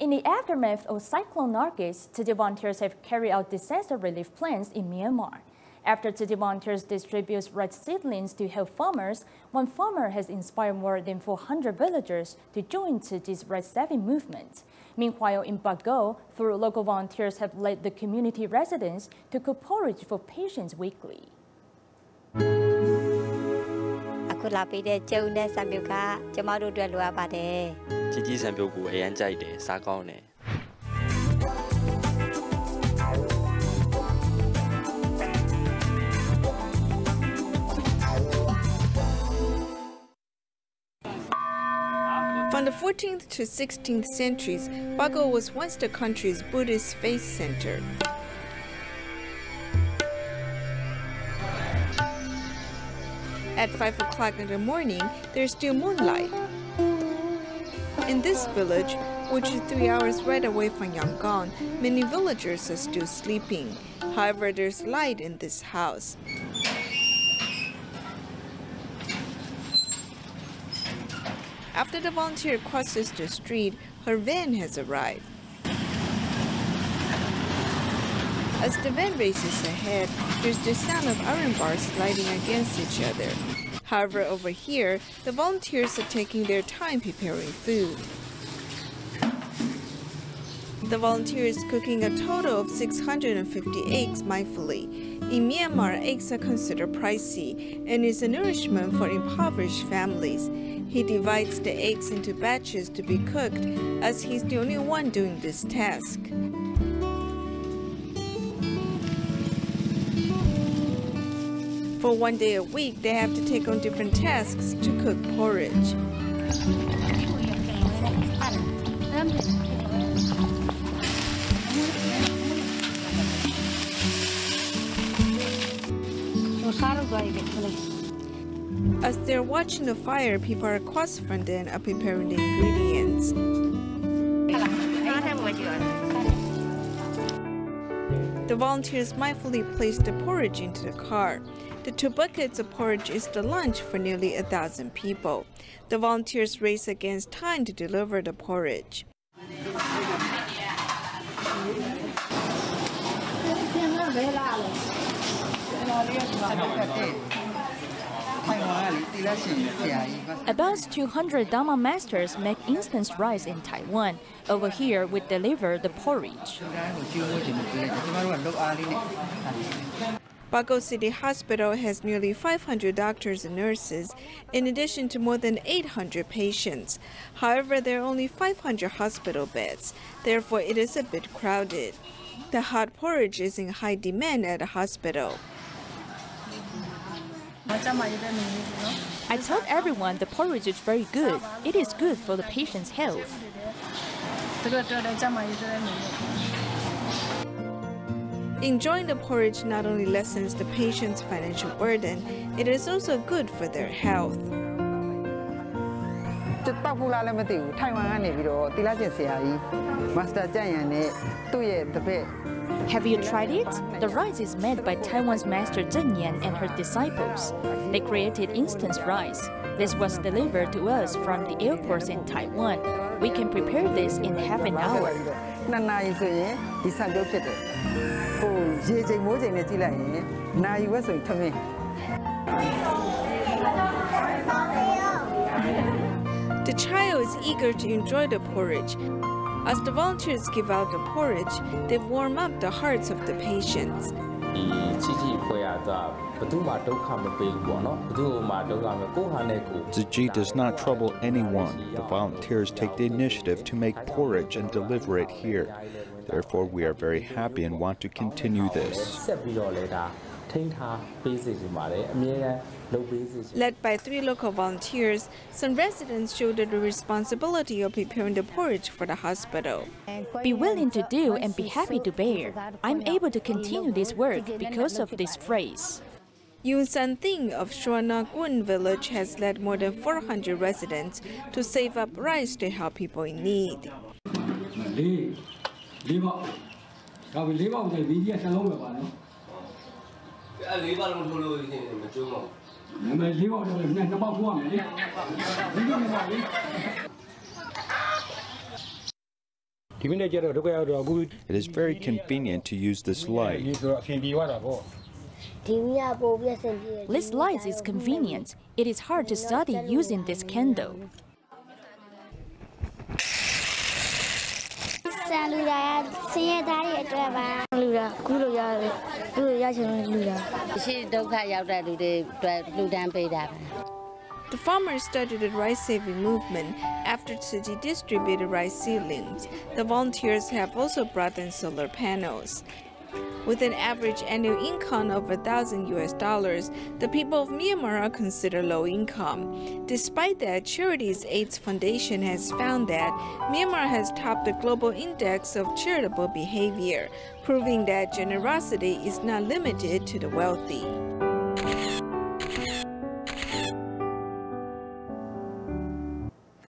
In the aftermath of Cyclone Nargis, Tzu volunteers have carried out disaster relief plans in Myanmar. After Tzu volunteers distribute rice seedlings to help farmers, one farmer has inspired more than 400 villagers to join Tzu's rice-saving movement. Meanwhile, in Bago, through local volunteers have led the community residents to cook porridge for patients weekly. From the 14th to 16th centuries, Bago was once the country's Buddhist faith center. At 5 o'clock in the morning, there's still moonlight. In this village, which is 3 hours right away from Yangon, many villagers are still sleeping. However, there's light in this house. After the volunteer crosses the street, her van has arrived. As the van races ahead, there's the sound of iron bars sliding against each other. However, over here, the volunteers are taking their time preparing food. The volunteer is cooking a total of 650 eggs mindfully. In Myanmar, eggs are considered pricey and is a nourishment for impoverished families. He divides the eggs into batches to be cooked, as he's the only one doing this task. For 1 day a week, they have to take on different tasks to cook porridge. As they're watching the fire, people across from them are preparing the ingredients. The volunteers mindfully place the porridge into the car. The 2 buckets of porridge is the lunch for nearly 1,000 people. The volunteers race against time to deliver the porridge. About 200 Dharma masters make instant rice in Taiwan. Over here, we deliver the porridge. Bago City Hospital has nearly 500 doctors and nurses, in addition to more than 800 patients. However, there are only 500 hospital beds. Therefore, it is a bit crowded. The hot porridge is in high demand at the hospital. I told everyone the porridge is very good. It is good for the patient's health. Enjoying the porridge not only lessens the patient's financial burden, it is also good for their health. Have you tried it? The rice is made by Taiwan's master Zheng Yan and her disciples. They created instant rice. This was delivered to us from the airports in Taiwan. We can prepare this in half an hour. The child is eager to enjoy the porridge. As the volunteers give out the porridge, they warm up the hearts of the patients. Tzu Chi does not trouble anyone. The volunteers take the initiative to make porridge and deliver it here. Therefore, we are very happy and want to continue this. Led by 3 local volunteers, some residents shoulder the responsibility of preparing the porridge for the hospital. Be willing to do and be happy to bear. I'm able to continue this work because of this phrase. Yun San Ting of Shuana Gun village has led more than 400 residents to save up rice to help people in need. It is very convenient to use this light. This light is convenient. It is hard to study using this candle. The farmers started a rice-saving movement after Tzu Chi distributed rice seedlings. The volunteers have also brought in solar panels. With an average annual income of $1,000, the people of Myanmar are considered low income. Despite that, Charities AIDS Foundation has found that Myanmar has topped the global index of charitable behavior, proving that generosity is not limited to the wealthy.